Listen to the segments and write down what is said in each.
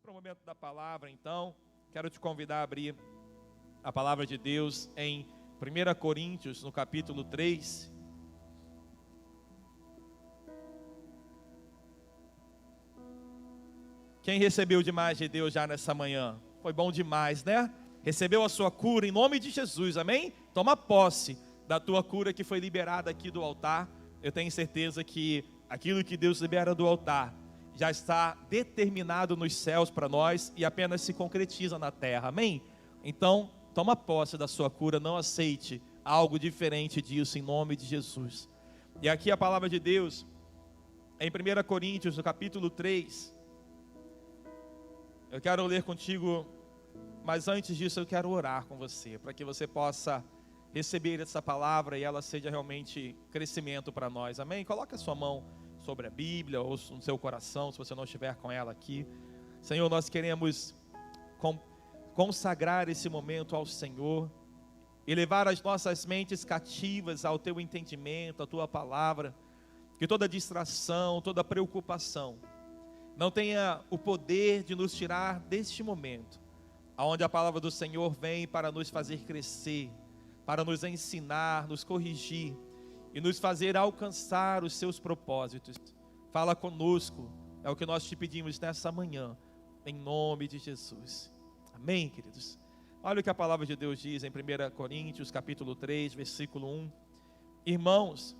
para o momento da palavra, então. Quero te convidar a abrir a palavra de Deus em 1 Coríntios, no capítulo 3. Quem recebeu demais de Deus já nessa manhã? Foi bom demais, né? Recebeu a sua cura em nome de Jesus, amém? Toma posse da tua cura que foi liberada aqui do altar. Eu tenho certeza que aquilo que Deus libera do altar já está determinado nos céus para nós e apenas se concretiza na terra, amém? Então, toma posse da sua cura, não aceite algo diferente disso em nome de Jesus. E aqui a palavra de Deus, em 1 Coríntios, no capítulo 3, eu quero ler contigo, mas antes disso eu quero orar com você, para que você possa receber essa palavra e ela seja realmente crescimento para nós, amém? Coloque a sua mão sobre a Bíblia ou no seu coração, se você não estiver com ela aqui. Senhor, nós queremos consagrar esse momento ao Senhor e levar as nossas mentes cativas ao teu entendimento, à tua palavra, que toda distração, toda preocupação não tenha o poder de nos tirar deste momento, onde a palavra do Senhor vem para nos fazer crescer, para nos ensinar, nos corrigir e nos fazer alcançar os seus propósitos. Fala conosco, é o que nós te pedimos nessa manhã, em nome de Jesus. Amém, queridos? Olha o que a palavra de Deus diz em 1 Coríntios, capítulo 3, versículo 1. Irmãos,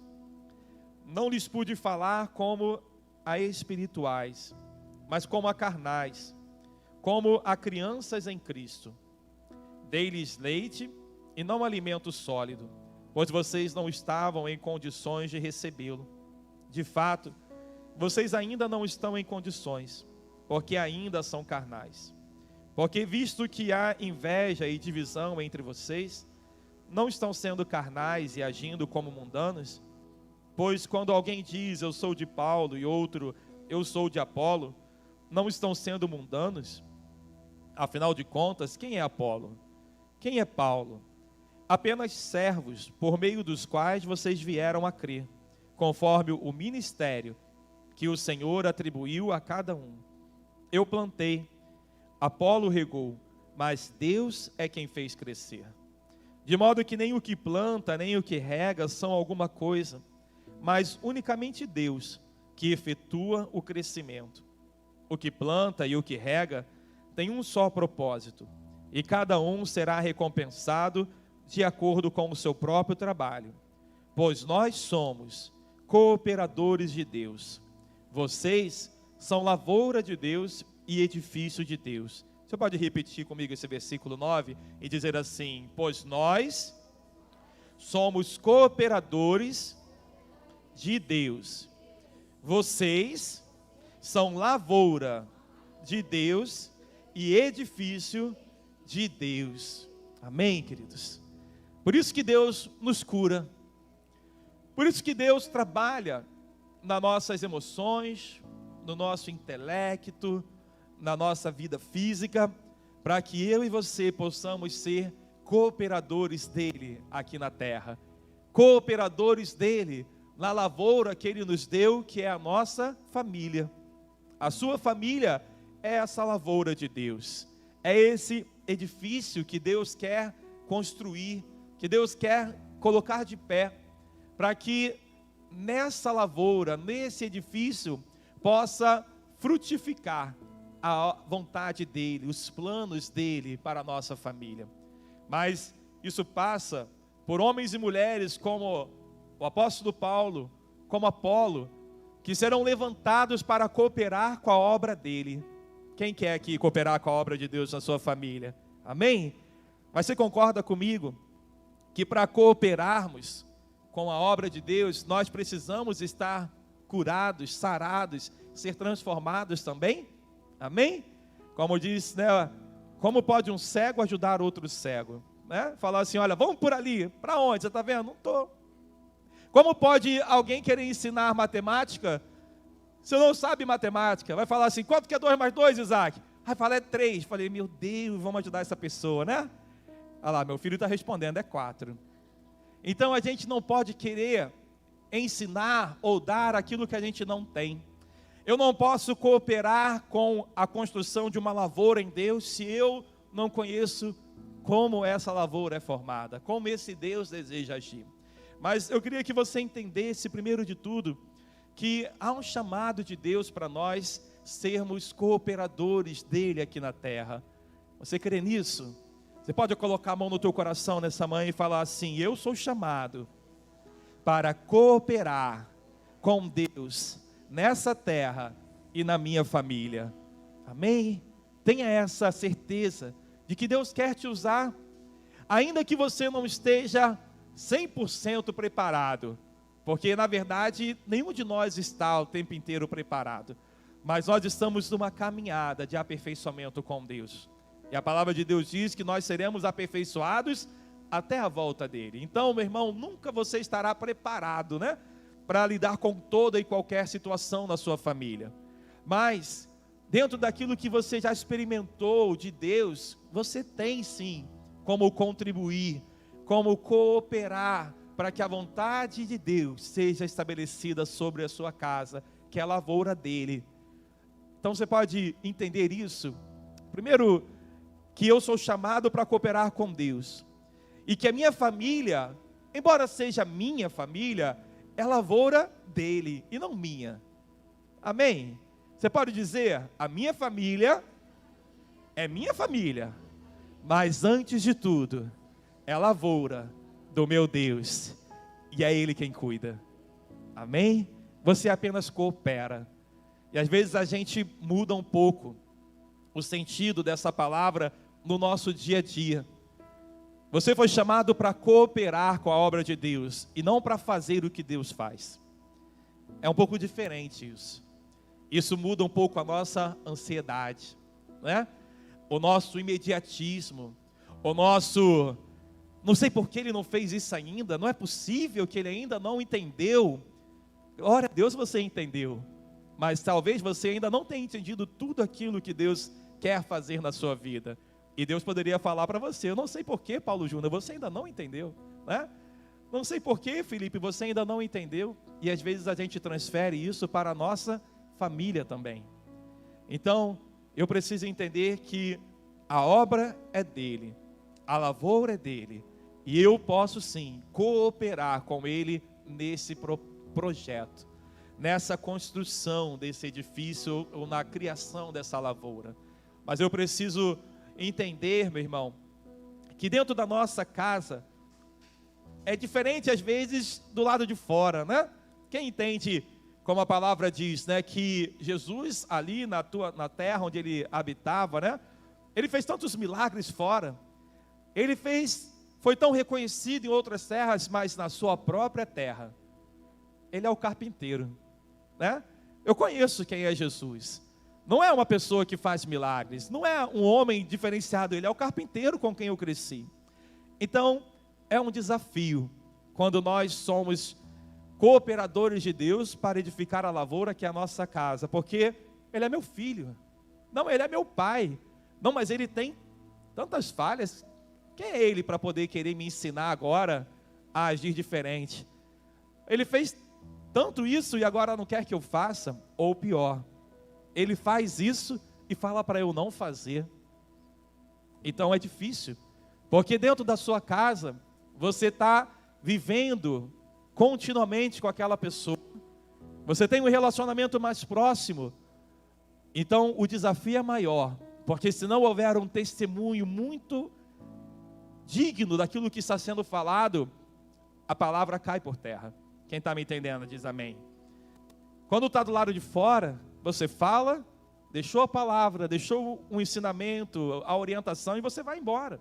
não lhes pude falar como a espirituais, mas como a carnais, como a crianças em Cristo. Dei-lhes leite e não alimento sólido, pois vocês não estavam em condições de recebê-lo. De fato, vocês ainda não estão em condições, porque ainda são carnais. Porque visto que há inveja e divisão entre vocês, não estão sendo carnais e agindo como mundanos? Pois quando alguém diz, eu sou de Paulo, e outro, eu sou de Apolo, não estão sendo mundanos? Afinal de contas, quem é Apolo? Quem é Paulo? Apenas servos, por meio dos quais vocês vieram a crer, conforme o ministério que o Senhor atribuiu a cada um. Eu plantei, Apolo regou, mas Deus é quem fez crescer. De modo que nem o que planta, nem o que rega são alguma coisa, mas unicamente Deus que efetua o crescimento. O que planta e o que rega tem um só propósito, e cada um será recompensado de acordo com o seu próprio trabalho, pois nós somos cooperadores de Deus. Vocês são lavoura de Deus e edifício de Deus. Você pode repetir comigo esse versículo 9 e dizer assim: pois nós somos cooperadores de Deus. Vocês são lavoura de Deus e edifício de Deus. Amém, queridos? Por isso que Deus nos cura, por isso que Deus trabalha nas nossas emoções, no nosso intelecto, na nossa vida física, para que eu e você possamos ser cooperadores dele aqui na terra, cooperadores dele na lavoura que ele nos deu, que é a nossa família. A sua família é essa lavoura de Deus, é esse edifício que Deus quer construir, que Deus quer colocar de pé, para que nessa lavoura, nesse edifício, possa frutificar a vontade dele, os planos dele para a nossa família. Mas isso passa por homens e mulheres como o apóstolo Paulo, como Apolo, que serão levantados para cooperar com a obra dele. Quem quer aqui cooperar com a obra de Deus na sua família? Amém? Mas você concorda comigo que para cooperarmos com a obra de Deus, nós precisamos estar curados, sarados, ser transformados também? Amém? Como diz, né? Como pode um cego ajudar outro cego? Né? Falar assim, olha, vamos por ali. Para onde? Você está vendo? Não estou. Como pode alguém querer ensinar matemática se não sabe matemática? Vai falar assim, quanto que é 2 mais 2, Isaac? Vai falar, é 3. Falei, meu Deus, vamos ajudar essa pessoa, né? Olha lá, meu filho está respondendo, é 4. Então a gente não pode querer ensinar ou dar aquilo que a gente não tem. Eu não posso cooperar com a construção de uma lavoura em Deus se eu não conheço como essa lavoura é formada, como esse Deus deseja agir. Mas eu queria que você entendesse, primeiro de tudo, que há um chamado de Deus para nós sermos cooperadores dele aqui na terra. Você crê nisso? Você pode colocar a mão no teu coração nessa manhã e falar assim: eu sou chamado para cooperar com Deus nessa terra e na minha família. Amém? Tenha essa certeza de que Deus quer te usar, ainda que você não esteja 100% preparado, porque na verdade nenhum de nós está o tempo inteiro preparado, mas nós estamos numa caminhada de aperfeiçoamento com Deus, e a palavra de Deus diz que nós seremos aperfeiçoados até a volta dele. Então, meu irmão, nunca você estará preparado, né, para lidar com toda e qualquer situação na sua família, mas dentro daquilo que você já experimentou de Deus, você tem sim como contribuir, como cooperar para que a vontade de Deus seja estabelecida sobre a sua casa, que é a lavoura dele. Então você pode entender isso. Primeiro, que eu sou chamado para cooperar com Deus, e que a minha família, embora seja minha família, é lavoura dele e não minha. Amém? Você pode dizer: a minha família é minha família, mas antes de tudo, é lavoura do meu Deus, e é Ele quem cuida. Amém? Você apenas coopera. E às vezes a gente muda um pouco o sentido dessa palavra no nosso dia a dia. Você foi chamado para cooperar com a obra de Deus, e não para fazer o que Deus faz. É um pouco diferente isso. Isso muda um pouco a nossa ansiedade, né? O nosso imediatismo, o nosso: não sei por que ele não fez isso ainda, não é possível que ele ainda não entendeu. Glória a Deus, você entendeu, mas talvez você ainda não tenha entendido tudo aquilo que Deus quer fazer na sua vida. E Deus poderia falar para você: eu não sei por que, Paulo Júnior, você ainda não entendeu, né? Não sei por que, Felipe, você ainda não entendeu. E às vezes a gente transfere isso para a nossa família também. Então, eu preciso entender que a obra é dele, a lavoura é dele, e eu posso sim cooperar com ele nesse projeto, nessa construção desse edifício, ou na criação dessa lavoura. Mas eu preciso entender, meu irmão, que dentro da nossa casa é diferente às vezes do lado de fora, né? Quem entende, como a palavra diz, né, que Jesus ali na terra onde ele habitava, né, ele fez tantos milagres fora, foi tão reconhecido em outras terras, mas na sua própria terra, ele é o carpinteiro, né? Eu conheço quem é Jesus. Não é uma pessoa que faz milagres, não é um homem diferenciado, ele é o carpinteiro com quem eu cresci. Então, é um desafio quando nós somos cooperadores de Deus para edificar a lavoura que é a nossa casa, porque ele é meu filho, não, ele é meu pai, não, mas ele tem tantas falhas. Quem é ele para poder querer me ensinar agora a agir diferente? Ele fez tanto isso e agora não quer que eu faça, ou pior, ele faz isso e fala para eu não fazer. Então é difícil, porque dentro da sua casa, você está vivendo continuamente com aquela pessoa, você tem um relacionamento mais próximo, então o desafio é maior, porque se não houver um testemunho muito digno daquilo que está sendo falado, a palavra cai por terra. Quem está me entendendo diz amém. Quando está do lado de fora, você fala, deixou a palavra, deixou um ensinamento, a orientação, e você vai embora.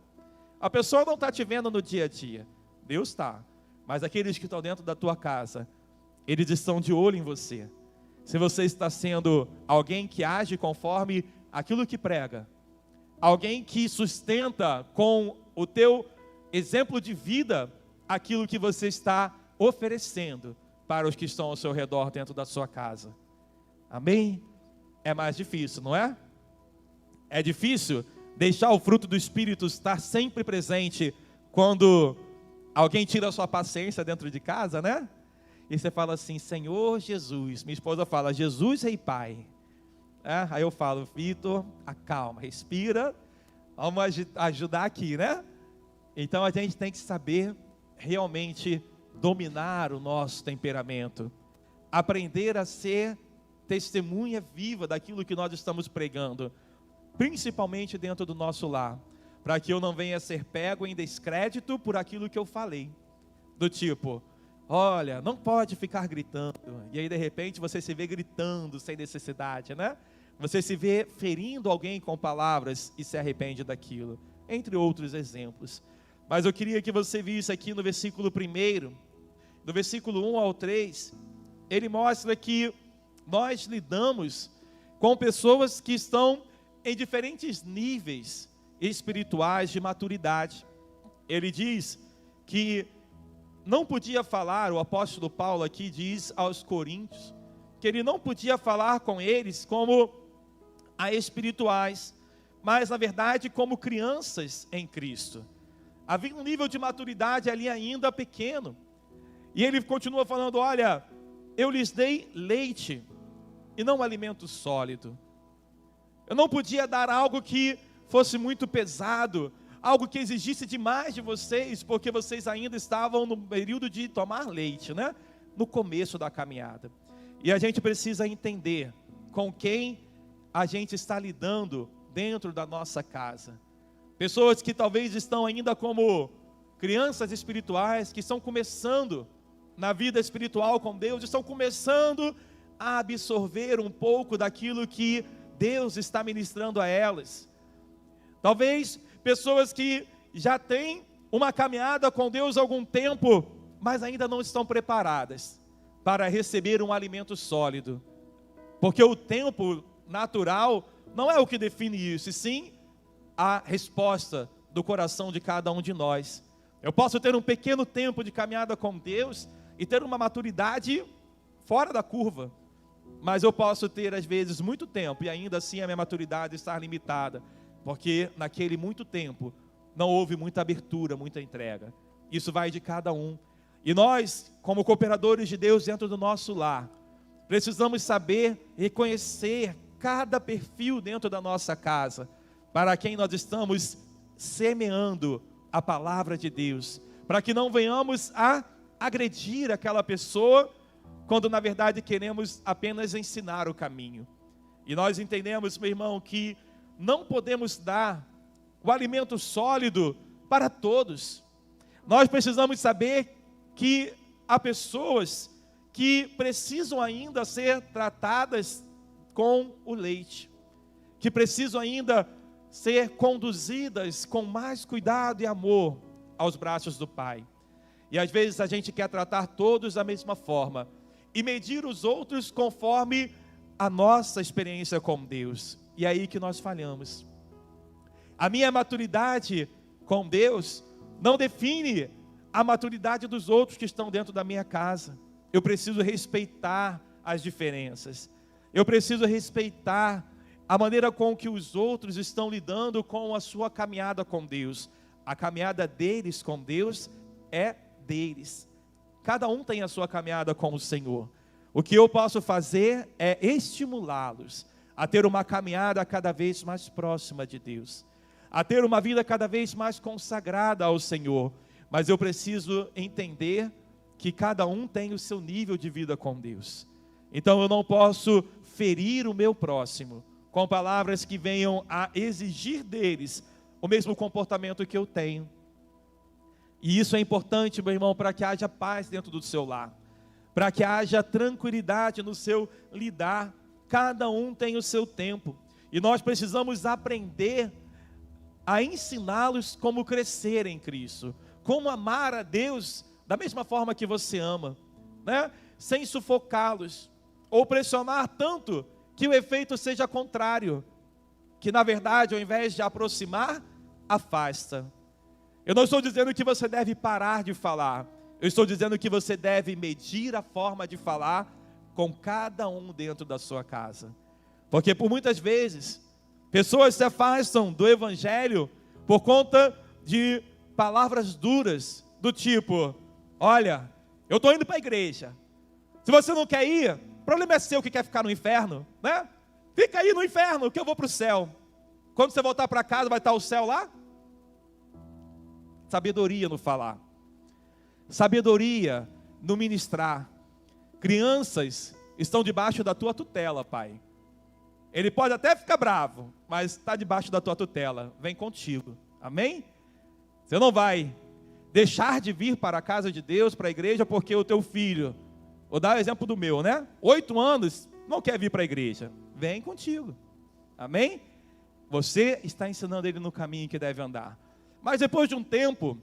A pessoa não está te vendo no dia a dia, Deus está, mas aqueles que estão dentro da tua casa, eles estão de olho em você. Se você está sendo alguém que age conforme aquilo que prega, alguém que sustenta com o teu exemplo de vida aquilo que você está oferecendo para os que estão ao seu redor dentro da sua casa. Amém? É mais difícil, não é? É difícil deixar o fruto do Espírito estar sempre presente quando alguém tira a sua paciência dentro de casa, né? e você fala assim, Senhor Jesus. Minha esposa fala, Jesus Rei Pai. Aí eu falo, Vitor, acalma, respira, vamos ajudar aqui, né? Então a gente tem que saber realmente dominar o nosso temperamento, aprender a ser testemunha viva daquilo que nós estamos pregando, principalmente dentro do nosso lar, para que eu não venha ser pego em descrédito por aquilo que eu falei, do tipo, olha, não pode ficar gritando, e aí de repente você se vê gritando sem necessidade, né? Você se vê ferindo alguém com palavras e se arrepende daquilo, entre outros exemplos. Mas eu queria que você visse aqui no versículo 1, do versículo 1 ao 3, ele mostra que nós lidamos com pessoas que estão em diferentes níveis espirituais de maturidade. Ele diz que não podia falar, o apóstolo Paulo aqui diz aos Coríntios, que ele não podia falar com eles como a espirituais, mas na verdade como crianças em Cristo. Havia um nível de maturidade ali ainda pequeno. E ele continua falando, olha, eu lhes dei leite e não alimento sólido. Eu não podia dar algo que fosse muito pesado, algo que exigisse demais de vocês, porque vocês ainda estavam no período de tomar leite, né? No começo da caminhada. E a gente precisa entender com quem a gente está lidando dentro da nossa casa. Pessoas que talvez estão ainda como crianças espirituais, que estão começando na vida espiritual com Deus, estão começando a absorver um pouco daquilo que Deus está ministrando a elas. Talvez pessoas que já têm uma caminhada com Deus há algum tempo, mas ainda não estão preparadas para receber um alimento sólido. Porque o tempo natural não é o que define isso, e sim a resposta do coração de cada um de nós. Eu posso ter um pequeno tempo de caminhada com Deus e ter uma maturidade fora da curva, mas eu posso ter às vezes muito tempo e ainda assim a minha maturidade estar limitada, porque naquele muito tempo não houve muita abertura, muita entrega. Isso vai de cada um. E nós, como cooperadores de Deus dentro do nosso lar, precisamos saber reconhecer cada perfil dentro da nossa casa, para quem nós estamos semeando a palavra de Deus, para que não venhamos a agredir aquela pessoa, quando na verdade queremos apenas ensinar o caminho. E nós entendemos, meu irmão, que não podemos dar o alimento sólido para todos. Nós precisamos saber que há pessoas que precisam ainda ser tratadas com o leite, que precisam ainda ser conduzidas com mais cuidado e amor aos braços do Pai. E às vezes a gente quer tratar todos da mesma forma e medir os outros conforme a nossa experiência com Deus. E é aí que nós falhamos. A minha maturidade com Deus não define a maturidade dos outros que estão dentro da minha casa. Eu preciso respeitar as diferenças. Eu preciso respeitar a maneira com que os outros estão lidando com a sua caminhada com Deus. A caminhada deles com Deus é deles. Cada um tem a sua caminhada com o Senhor. O que eu posso fazer é estimulá-los a ter uma caminhada cada vez mais próxima de Deus, a ter uma vida cada vez mais consagrada ao Senhor. Mas eu preciso entender que cada um tem o seu nível de vida com Deus. Então eu não posso ferir o meu próximo com palavras que venham a exigir deles o mesmo comportamento que eu tenho. E isso é importante, meu irmão, para que haja paz dentro do seu lar, para que haja tranquilidade no seu lidar. Cada um tem o seu tempo, e nós precisamos aprender a ensiná-los como crescer em Cristo, como amar a Deus da mesma forma que você ama, né? Sem sufocá-los, ou pressionar tanto que o efeito seja contrário, que na verdade, ao invés de aproximar, afasta. Eu não estou dizendo que você deve parar de falar, eu estou dizendo que você deve medir a forma de falar com cada um dentro da sua casa. Porque por muitas vezes, pessoas se afastam do Evangelho por conta de palavras duras, do tipo, olha, eu estou indo para a igreja, Se você não quer ir, o problema é seu que quer ficar no inferno, né? Fica aí no inferno, que eu vou para o céu. Quando você voltar para casa, vai estar o céu lá? Sabedoria no falar. Sabedoria no ministrar. Crianças estão debaixo da tua tutela, pai. Ele pode até ficar bravo, mas está debaixo da tua tutela. Vem contigo. Amém? Você não vai deixar de vir para a casa de Deus, para a igreja, porque o teu filho, vou dar o exemplo do meu, né? 8 anos, não quer vir para a igreja. Vem contigo. Amém? Você está ensinando ele no caminho que deve andar. Mas depois de um tempo,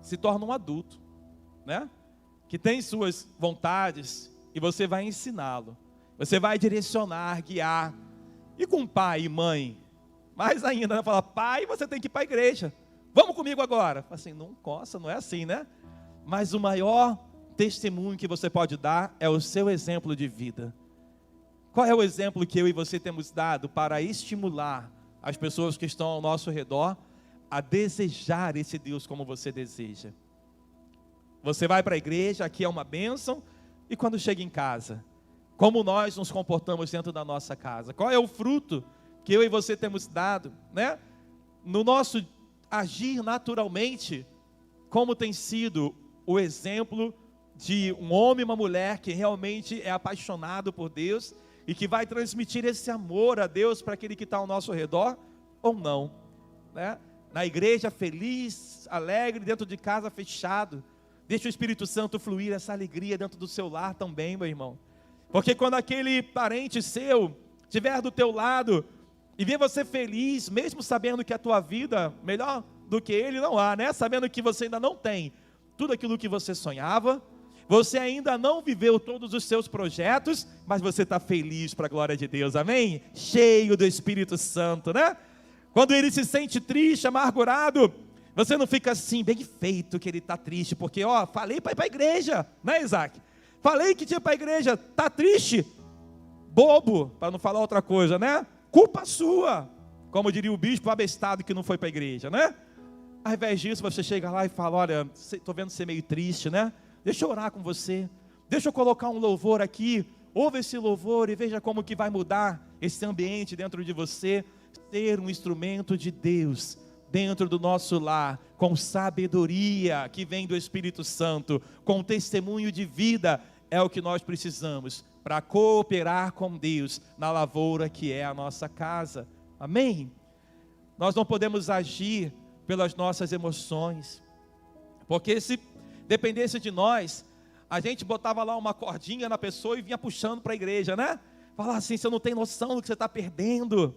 se torna um adulto, né? Que tem suas vontades, e você vai ensiná-lo. Você vai direcionar, guiar. E com pai e mãe, mais ainda, né? Fala, pai, você tem que ir para a igreja. Vamos comigo agora. Fala assim, não coça, não é assim, né? Mas o maior testemunho que você pode dar é o seu exemplo de vida. Qual é o exemplo que eu e você temos dado para estimular as pessoas que estão ao nosso redor a desejar esse Deus como você deseja? Você vai para a igreja, aqui é uma bênção, e quando chega em casa, como nós nos comportamos dentro da nossa casa? Qual é o fruto que eu e você temos dado, né? No nosso agir naturalmente, como tem sido o exemplo de um homem e uma mulher que realmente é apaixonado por Deus e que vai transmitir esse amor a Deus para aquele que está ao nosso redor, ou não, né? Na igreja feliz, alegre, dentro de casa fechado. Deixa o Espírito Santo fluir essa alegria dentro do seu lar também, meu irmão. Porque quando aquele parente seu estiver do teu lado e ver você feliz, mesmo sabendo que a tua vida, melhor do que ele não há, né? Sabendo que você ainda não tem tudo aquilo que você sonhava, você ainda não viveu todos os seus projetos, mas você está feliz para a glória de Deus, amém? Cheio do Espírito Santo, né? Quando ele se sente triste, amargurado, você não fica assim, bem feito que ele está triste, porque falei para ir para a igreja, né, Isaac? Falei que tinha para a igreja, está triste? Bobo, para não falar outra coisa, né? Culpa sua, como diria o bispo abestado que não foi para a igreja, né? Ao invés disso, você chega lá e fala, olha, estou vendo você meio triste, né? Deixa eu orar com você, deixa eu colocar um louvor aqui, ouve esse louvor e veja como que vai mudar esse ambiente dentro de você, ser um instrumento de Deus dentro do nosso lar, com sabedoria que vem do Espírito Santo, com testemunho de vida, é o que nós precisamos para cooperar com Deus na lavoura que é a nossa casa, amém? Nós não podemos agir pelas nossas emoções, porque se dependesse de nós, a gente botava lá uma cordinha na pessoa e vinha puxando para a igreja, né? Falar assim, você não tem noção do que você está perdendo,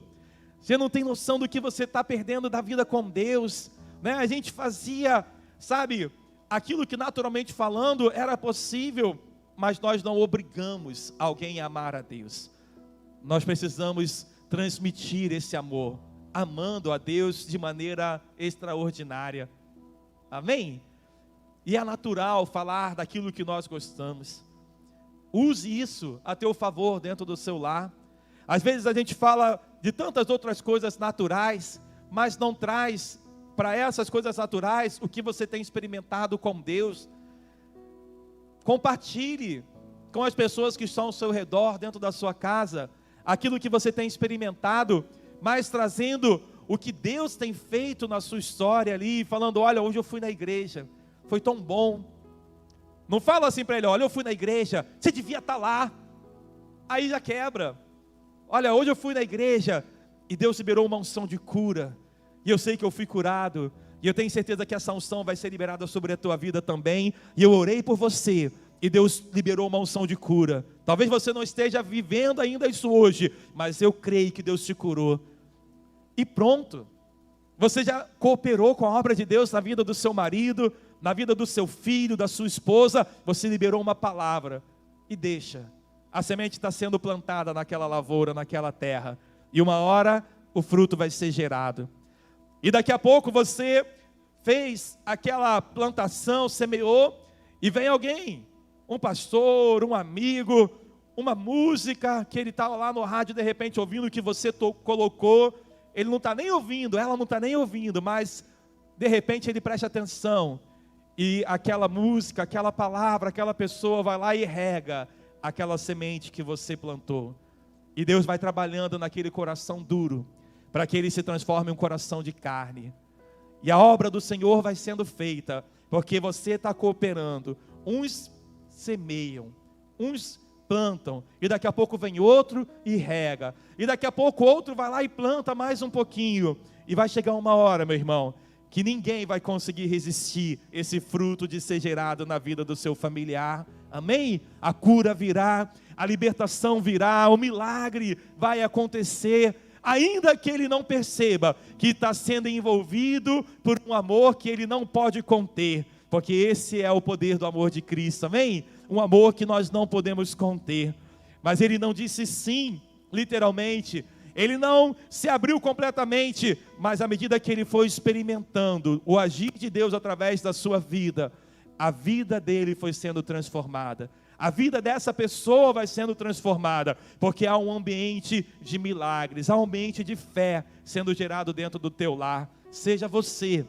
você não tem noção do que você está perdendo da vida com Deus, né? A gente fazia, sabe, aquilo que naturalmente falando era possível, mas nós não obrigamos alguém a amar a Deus. Nós precisamos transmitir esse amor, amando a Deus de maneira extraordinária, amém? E é natural falar daquilo que nós gostamos. Use isso a teu favor dentro do seu lar. Às vezes a gente fala de tantas outras coisas naturais, mas não traz para essas coisas naturais o que você tem experimentado com Deus. Compartilhe com as pessoas que estão ao seu redor, dentro da sua casa, aquilo que você tem experimentado, mas trazendo o que Deus tem feito na sua história ali, falando, olha, hoje eu fui na igreja, foi tão bom. Não fala assim para ele, olha, eu fui na igreja, você devia estar lá. Aí já quebra. Olha, hoje eu fui na igreja e Deus liberou uma unção de cura. E eu sei que eu fui curado. E eu tenho certeza que essa unção vai ser liberada sobre a tua vida também. E eu orei por você e Deus liberou uma unção de cura. Talvez você não esteja vivendo ainda isso hoje, mas eu creio que Deus te curou. E pronto. Você já cooperou com a obra de Deus na vida do seu marido, na vida do seu filho, da sua esposa. Você liberou uma palavra e deixa. A semente está sendo plantada naquela lavoura, naquela terra. E uma hora o fruto vai ser gerado. E daqui a pouco você fez aquela plantação, semeou, e vem alguém, um pastor, um amigo, uma música, que ele estava lá no rádio de repente ouvindo o que você colocou. Ele não está nem ouvindo, ela não está nem ouvindo, mas de repente ele presta atenção. e aquela música, aquela palavra, aquela pessoa vai lá e rega aquela semente que você plantou. E Deus vai trabalhando naquele coração duro, para que ele se transforme em um coração de carne. E a obra do Senhor vai sendo feita, porque você está cooperando. Uns semeiam, uns plantam, e daqui a pouco vem outro e rega, e daqui a pouco outro vai lá e planta mais um pouquinho, e vai chegar uma hora, meu irmão, que ninguém vai conseguir resistir esse fruto de ser gerado na vida do seu familiar. Amém? A cura virá, a libertação virá, o milagre vai acontecer, ainda que ele não perceba que está sendo envolvido por um amor que ele não pode conter, porque esse é o poder do amor de Cristo, amém? Um amor que nós não podemos conter. Mas ele não disse sim, literalmente, ele não se abriu completamente, mas à medida que ele foi experimentando o agir de Deus através da sua vida, a vida dele foi sendo transformada. A vida dessa pessoa vai sendo transformada, porque há um ambiente de milagres, há um ambiente de fé sendo gerado dentro do teu lar. Seja você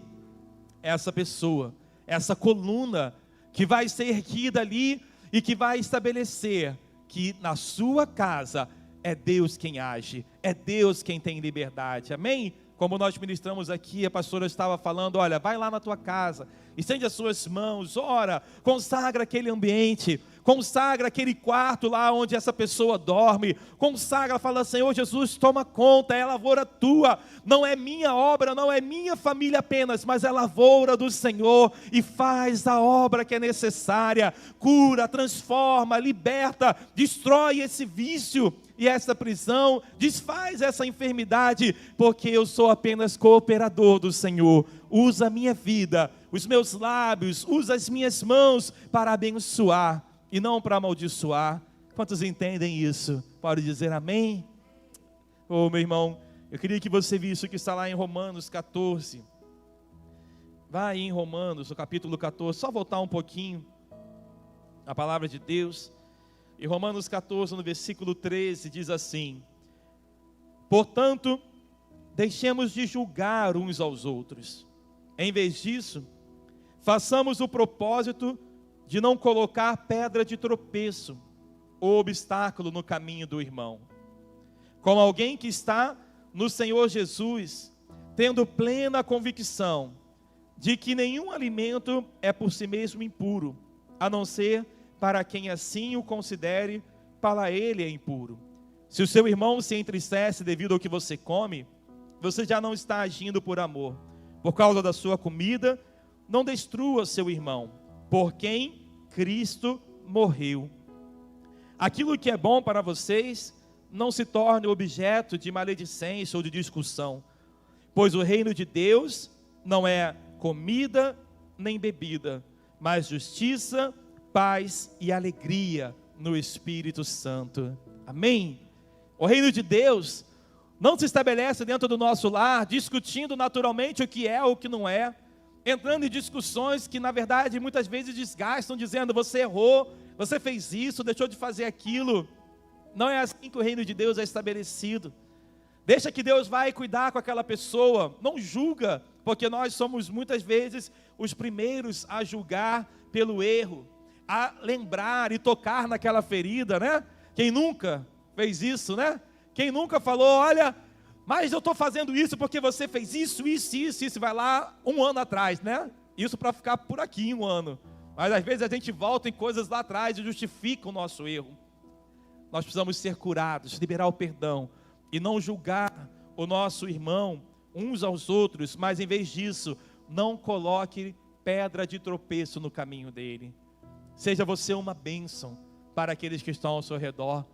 essa pessoa, essa coluna que vai ser erguida ali e que vai estabelecer que na sua casa é Deus quem age, é Deus quem tem liberdade, amém? Como nós ministramos aqui, a pastora estava falando, olha, vai lá na tua casa, estende as suas mãos, ora, consagra aquele ambiente, consagra aquele quarto lá onde essa pessoa dorme, consagra, fala, Senhor Jesus, toma conta, é lavoura tua, não é minha obra, não é minha família apenas, mas é lavoura do Senhor, e faz a obra que é necessária, cura, transforma, liberta, destrói esse vício, e essa prisão, desfaz essa enfermidade, porque eu sou apenas cooperador do Senhor. Usa a minha vida, os meus lábios, usa as minhas mãos para abençoar e não para amaldiçoar. Quantos entendem isso? Pode dizer amém? Oh, meu irmão, eu queria que você visse o que está lá em Romanos 14. Vai em Romanos, no capítulo 14, só voltar um pouquinho a palavra de Deus. Em Romanos 14, no versículo 13, diz assim: portanto, deixemos de julgar uns aos outros. Em vez disso, façamos o propósito de não colocar pedra de tropeço ou obstáculo no caminho do irmão. Como alguém que está no Senhor Jesus, tendo plena convicção de que nenhum alimento é por si mesmo impuro, a não ser para quem assim o considere, para ele é impuro. Se o seu irmão se entristece devido ao que você come, você já não está agindo por amor. Por causa da sua comida, não destrua seu irmão, por quem Cristo morreu. Aquilo que é bom para vocês, não se torne objeto de maledicência ou de discussão, pois o reino de Deus não é comida nem bebida, mas justiça, paz e alegria no Espírito Santo. Amém? O reino de Deus não se estabelece dentro do nosso lar, discutindo naturalmente o que é ou o que não é, entrando em discussões que na verdade muitas vezes desgastam, dizendo você errou, você fez isso, deixou de fazer aquilo. Não é assim que o reino de Deus é estabelecido. Deixa que Deus vai cuidar com aquela pessoa, não julga, porque nós somos muitas vezes os primeiros a julgar pelo erro, a lembrar e tocar naquela ferida, né? Quem nunca fez isso, né? Quem nunca falou, olha, mas eu estou fazendo isso porque você fez isso, vai lá 1 ano atrás, né? Isso para ficar por aqui 1 ano. Mas às vezes a gente volta em coisas lá atrás e justifica o nosso erro. Nós precisamos ser curados, liberar o perdão e não julgar o nosso irmão uns aos outros, mas em vez disso, não coloque pedra de tropeço no caminho dele. Seja você uma bênção para aqueles que estão ao seu redor.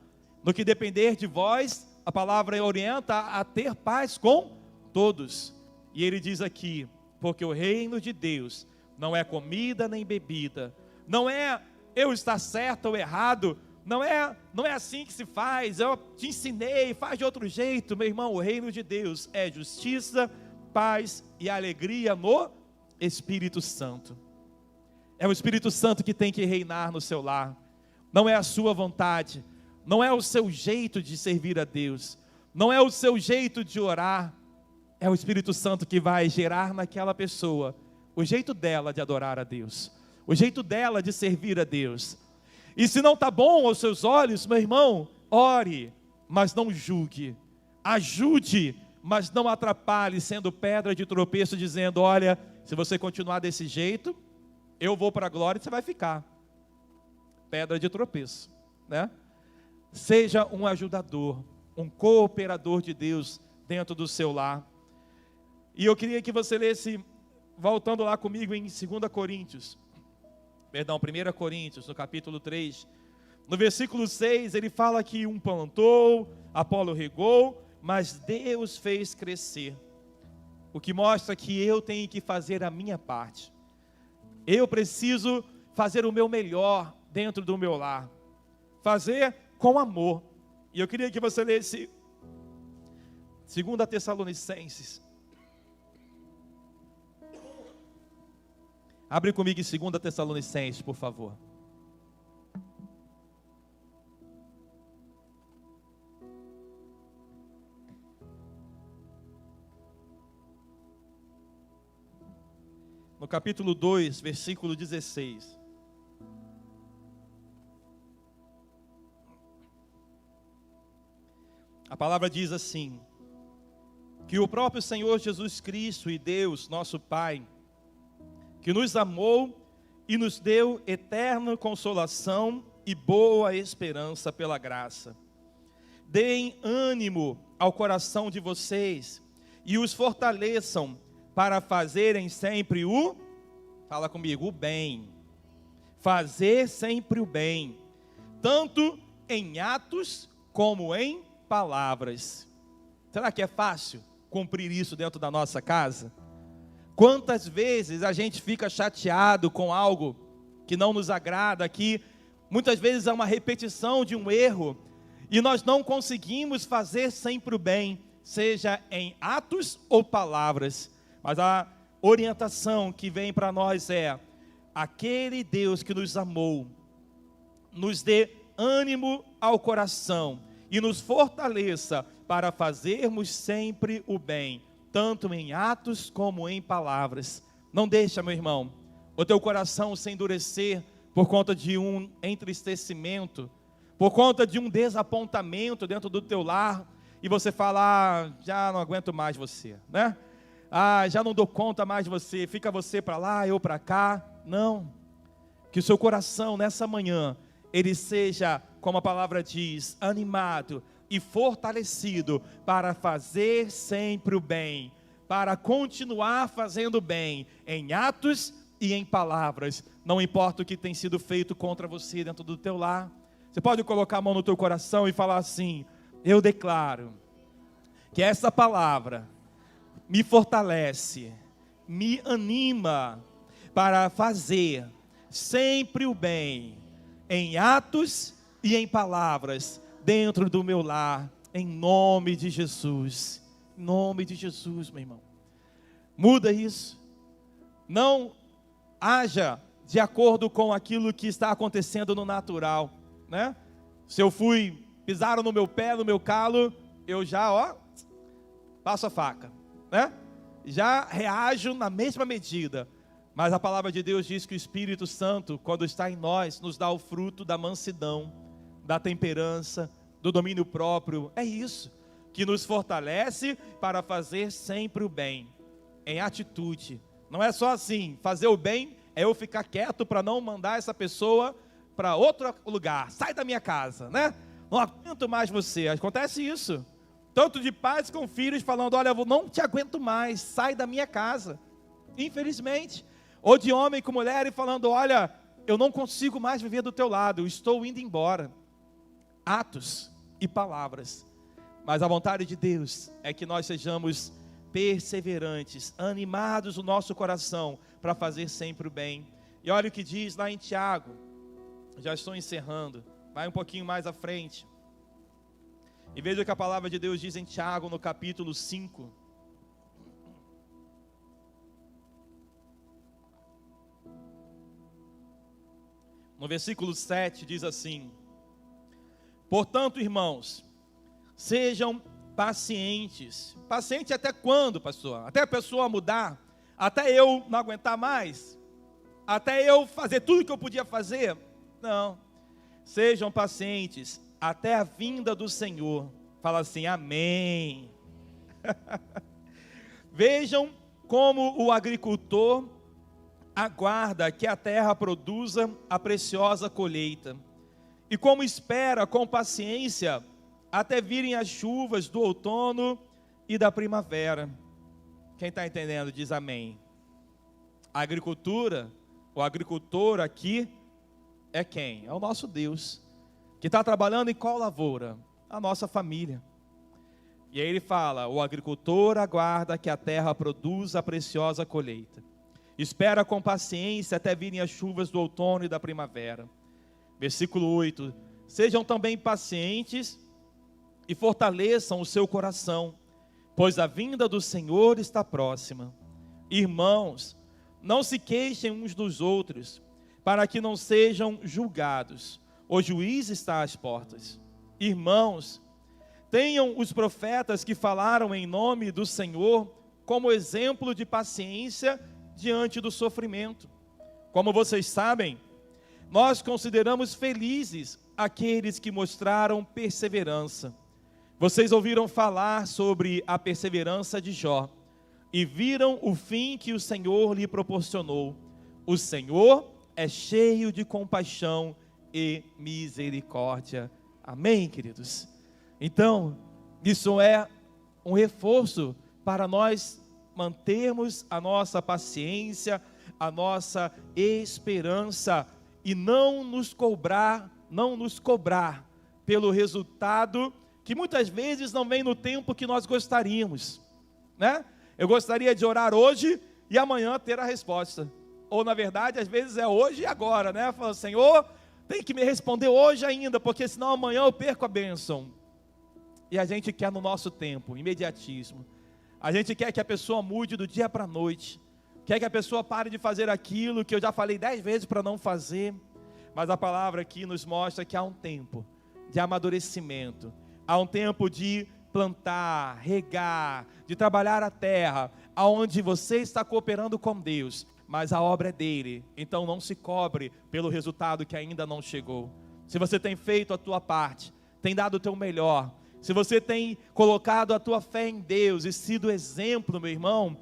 No que depender de vós, a palavra orienta a ter paz com todos. E ele diz aqui, porque o reino de Deus não é comida nem bebida, não é eu estar certo ou errado, não é assim que se faz, eu te ensinei, faz de outro jeito. Meu irmão, o reino de Deus é justiça, paz e alegria no Espírito Santo. É o Espírito Santo que tem que reinar no seu lar. Não é a sua vontade, não é o seu jeito de servir a Deus, não é o seu jeito de orar. É o Espírito Santo que vai gerar naquela pessoa o jeito dela de adorar a Deus, o jeito dela de servir a Deus. E se não está bom aos seus olhos, meu irmão, ore, mas não julgue. Ajude, mas não atrapalhe, sendo pedra de tropeço, dizendo: olha, se você continuar desse jeito, eu vou para a glória e você vai ficar. Pedra de tropeço, né? Seja um ajudador, um cooperador de Deus dentro do seu lar. E eu queria que você lesse, voltando lá comigo em 1 Coríntios, no capítulo 3, no versículo 6, ele fala que um plantou, Apolo regou, mas Deus fez crescer. O que mostra que eu tenho que fazer a minha parte. Eu preciso fazer o meu melhor dentro do meu lar. Fazer com amor. E eu queria que você lesse 2 Tessalonicenses. Abre comigo em 2 Tessalonicenses, por favor. No capítulo 2, versículo 16. A palavra diz assim: que o próprio Senhor Jesus Cristo e Deus, nosso Pai, que nos amou e nos deu eterna consolação e boa esperança pela graça, deem ânimo ao coração de vocês e os fortaleçam para fazerem sempre fala comigo, o bem. Fazer sempre o bem, tanto em atos como em palavras. Será que é fácil cumprir isso dentro da nossa casa? Quantas vezes a gente fica chateado com algo que não nos agrada, que muitas vezes é uma repetição de um erro, e nós não conseguimos fazer sempre o bem, seja em atos ou palavras. Mas a orientação que vem para nós é: aquele Deus que nos amou, nos dê ânimo ao coração e nos fortaleça para fazermos sempre o bem, tanto em atos como em palavras. Não deixa, meu irmão, o teu coração se endurecer por conta de um entristecimento, por conta de um desapontamento dentro do teu lar, e você fala: já não aguento mais você, né? Já não dou conta mais de você, fica você para lá, eu para cá. Não, que o seu coração nessa manhã, ele seja, como a palavra diz, animado e fortalecido para fazer sempre o bem, para continuar fazendo bem, em atos e em palavras, não importa o que tem sido feito contra você dentro do teu lar. Você pode colocar a mão no teu coração e falar assim: eu declaro que essa palavra me fortalece, me anima para fazer sempre o bem, em atos e em palavras, dentro do meu lar, em nome de Jesus. Em nome de Jesus, meu irmão. Muda isso. Não haja de acordo com aquilo que está acontecendo no natural, né? Se eu pisaram no meu pé, no meu calo, eu já, passo a faca, né? Já reajo na mesma medida. Mas a palavra de Deus diz que o Espírito Santo, quando está em nós, nos dá o fruto da mansidão, da temperança, do domínio próprio. É isso que nos fortalece para fazer sempre o bem, em atitude. Não é só assim, fazer o bem é eu ficar quieto para não mandar essa pessoa para outro lugar. Sai da minha casa, né? Não aguento mais você. Acontece isso. Tanto de pais com filhos falando: olha, eu não te aguento mais, sai da minha casa. Infelizmente. Ou de homem com mulher e falando: olha, eu não consigo mais viver do teu lado, eu estou indo embora. Atos e palavras. Mas a vontade de Deus é que nós sejamos perseverantes, animados no nosso coração para fazer sempre o bem. E olha o que diz lá em Tiago. Já estou encerrando. Vai um pouquinho mais à frente. E veja o que a palavra de Deus diz em Tiago, no capítulo 5. No versículo 7 diz assim: portanto, irmãos, sejam pacientes. Paciente até quando, pastor? Até a pessoa mudar? Até eu não aguentar mais? Até eu fazer tudo que eu podia fazer? Não. Sejam pacientes até a vinda do Senhor. Fala assim, amém. Vejam como o agricultor aguarda que a terra produza a preciosa colheita. E como espera com paciência até virem as chuvas do outono e da primavera. Quem está entendendo diz amém. A agricultura, o agricultor aqui é quem? É o nosso Deus, que está trabalhando em qual lavoura? A nossa família. E aí ele fala, o agricultor aguarda que a terra produza a preciosa colheita. Espera com paciência até virem as chuvas do outono e da primavera. Versículo 8, sejam também pacientes e fortaleçam o seu coração, pois a vinda do Senhor está próxima. Irmãos, não se queixem uns dos outros, para que não sejam julgados. O juiz está às portas. Irmãos, tenham os profetas que falaram em nome do Senhor como exemplo de paciência diante do sofrimento. Como vocês sabem, nós consideramos felizes aqueles que mostraram perseverança. Vocês ouviram falar sobre a perseverança de Jó e viram o fim que o Senhor lhe proporcionou. O Senhor é cheio de compaixão e misericórdia. Amém, queridos? Então, isso é um reforço para nós mantermos a nossa paciência, a nossa esperança e não nos cobrar pelo resultado que muitas vezes não vem no tempo que nós gostaríamos, né? Eu gostaria de orar hoje e amanhã ter a resposta. Ou na verdade, às vezes é hoje e agora, né? Fala, Senhor, tem que me responder hoje ainda, porque senão amanhã eu perco a bênção. E a gente quer no nosso tempo, imediatismo. A gente quer que a pessoa mude do dia para a noite. Quer que a pessoa pare de fazer aquilo que eu já falei 10 vezes para não fazer. Mas a palavra aqui nos mostra que há um tempo de amadurecimento. Há um tempo de plantar, regar, de trabalhar a terra, aonde você está cooperando com Deus, mas a obra é dele. Então não se cobre pelo resultado que ainda não chegou. Se você tem feito a tua parte, tem dado o teu melhor, se você tem colocado a tua fé em Deus e sido exemplo, meu irmão,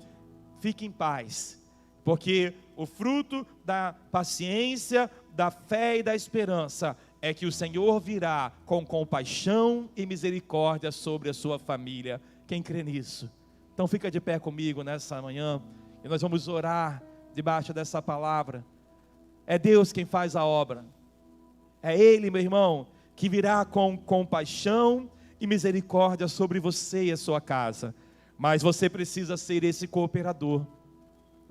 fique em paz, porque o fruto da paciência, da fé e da esperança é que o Senhor virá com compaixão e misericórdia sobre a sua família. Quem crê nisso? Então fica de pé comigo nessa manhã e nós vamos orar debaixo dessa palavra. É Deus quem faz a obra. É Ele, meu irmão, que virá com compaixão e misericórdia sobre você e a sua casa. Mas você precisa ser esse cooperador.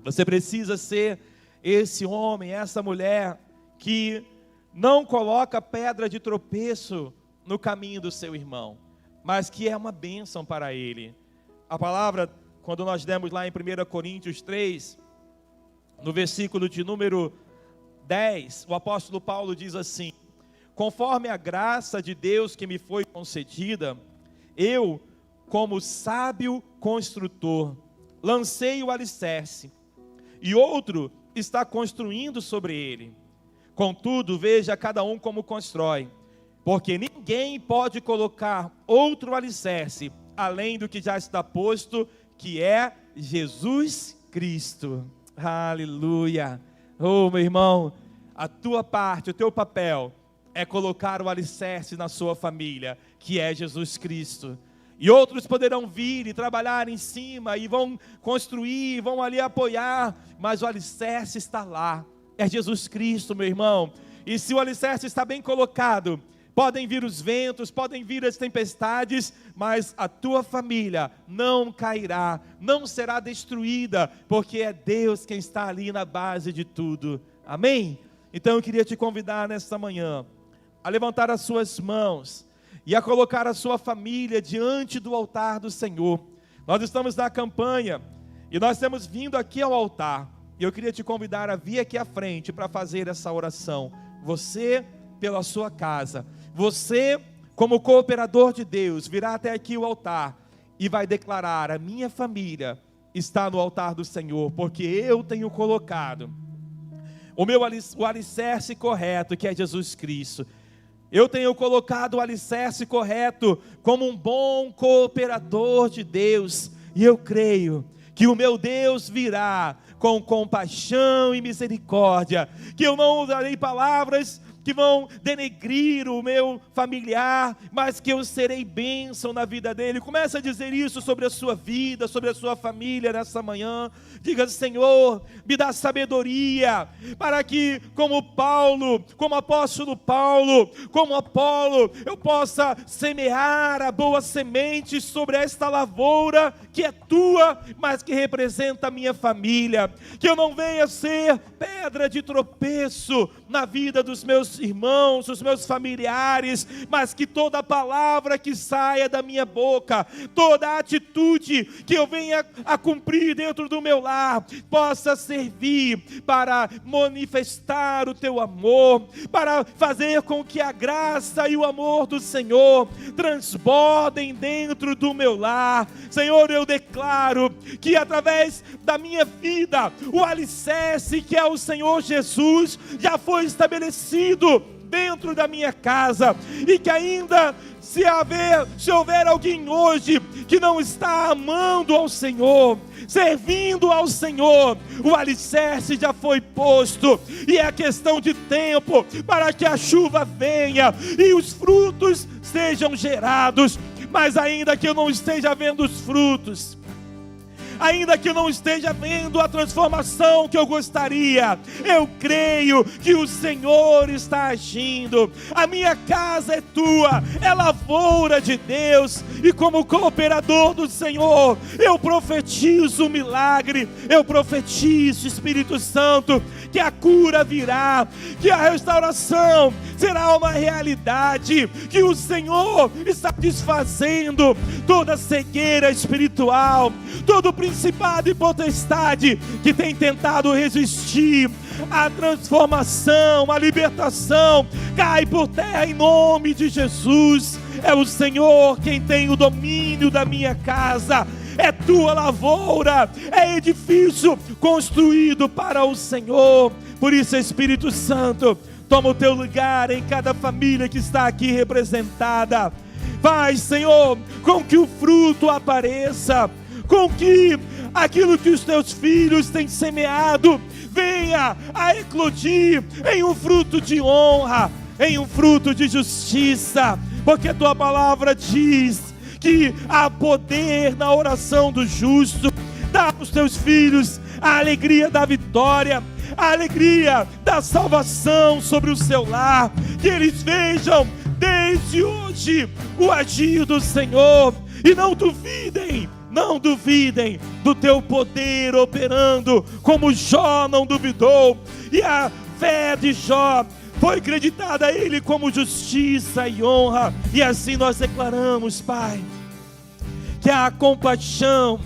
Você precisa ser esse homem, essa mulher que não coloca pedra de tropeço no caminho do seu irmão, mas que é uma bênção para ele. A palavra, quando nós demos lá em 1 Coríntios 3, no versículo de número 10, o apóstolo Paulo diz assim: conforme a graça de Deus que me foi concedida, eu, como sábio construtor, lancei o alicerce, e outro está construindo sobre ele. Contudo, veja cada um como constrói, porque ninguém pode colocar outro alicerce, além do que já está posto, que é Jesus Cristo. Aleluia! Oh, meu irmão, a tua parte, o teu papel é colocar o alicerce na sua família, que é Jesus Cristo. E outros poderão vir e trabalhar em cima, e vão construir, vão ali apoiar, mas o alicerce está lá, é Jesus Cristo, meu irmão. E se o alicerce está bem colocado, podem vir os ventos, podem vir as tempestades, mas a tua família não cairá, não será destruída, porque é Deus quem está ali na base de tudo. Amém? Então eu queria te convidar nesta manhã a levantar as suas mãos e a colocar a sua família diante do altar do Senhor. Nós estamos na campanha e nós temos vindo aqui ao altar. E eu queria te convidar a vir aqui à frente para fazer essa oração. Você pela sua casa, você como cooperador de Deus, virá até aqui o altar e vai declarar: a minha família está no altar do Senhor, porque eu tenho colocado o alicerce correto, que é Jesus Cristo. Eu tenho colocado o alicerce correto como um bom cooperador de Deus, e eu creio que o meu Deus virá com compaixão e misericórdia, que eu não usarei palavras que vão denegrir o meu familiar, mas que eu serei bênção na vida dele. Comece a dizer isso sobre a sua vida, sobre a sua família nessa manhã. Diga: Senhor, me dá sabedoria, para que como Paulo, como apóstolo Paulo, como Apolo, eu possa semear a boa semente sobre esta lavoura que é tua, mas que representa a minha família. Que eu não venha ser pedra de tropeço na vida dos meus irmãos, dos meus familiares, mas que toda palavra que saia da minha boca, toda atitude que eu venha a cumprir dentro do meu lar, possa servir para manifestar o teu amor, para fazer com que a graça e o amor do Senhor transbordem dentro do meu lar. Senhor, eu declaro que através da minha vida, o alicerce que é o Senhor Jesus já foi estabelecido dentro da minha casa, e que ainda se houver alguém hoje que não está amando ao Senhor, servindo ao Senhor, o alicerce já foi posto, e é questão de tempo para que a chuva venha e os frutos sejam gerados. Mas ainda que eu não esteja vendo os frutos, ainda que eu não esteja vendo a transformação que eu gostaria, eu creio que o Senhor está agindo. A minha casa é tua, é lavoura de Deus, e como cooperador do Senhor, eu profetizo o milagre, eu profetizo, Espírito Santo, que a cura virá, que a restauração será uma realidade, que o Senhor está desfazendo toda cegueira espiritual, todo principado e potestade que tem tentado resistir à transformação, à libertação, cai por terra em nome de Jesus. É o Senhor quem tem o domínio da minha casa, é tua lavoura, é edifício construído para o Senhor. Por isso, Espírito Santo, toma o teu lugar em cada família que está aqui representada. Faz, Senhor, com que o fruto apareça, com que aquilo que os teus filhos têm semeado venha a eclodir em um fruto de honra, em um fruto de justiça, porque a tua palavra diz que há poder na oração do justo. Dá aos teus filhos a alegria da vitória, a alegria da salvação sobre o seu lar, que eles vejam desde hoje o agir do Senhor, e não duvidem do teu poder operando, como Jó não duvidou, e a fé de Jó foi creditada a ele como justiça e honra. E assim nós declaramos, Pai, que a compaixão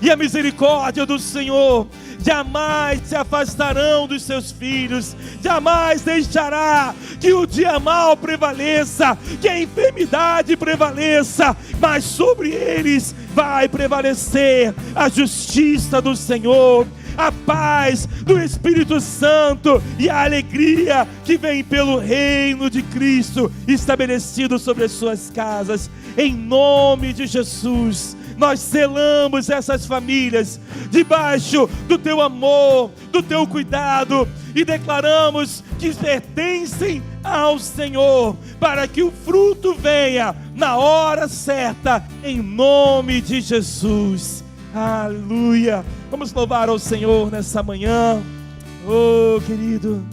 e a misericórdia do Senhor jamais se afastarão dos seus filhos, jamais deixará que o dia mal prevaleça, que a enfermidade prevaleça, mas sobre eles vai prevalecer a justiça do Senhor, a paz do Espírito Santo e a alegria que vem pelo reino de Cristo estabelecido sobre as suas casas. Em nome de Jesus, nós selamos essas famílias debaixo do teu amor, do teu cuidado, e declaramos que pertencem ao Senhor, para que o fruto venha na hora certa, em nome de Jesus. Aleluia. Vamos louvar ao Senhor nessa manhã. Oh, querido.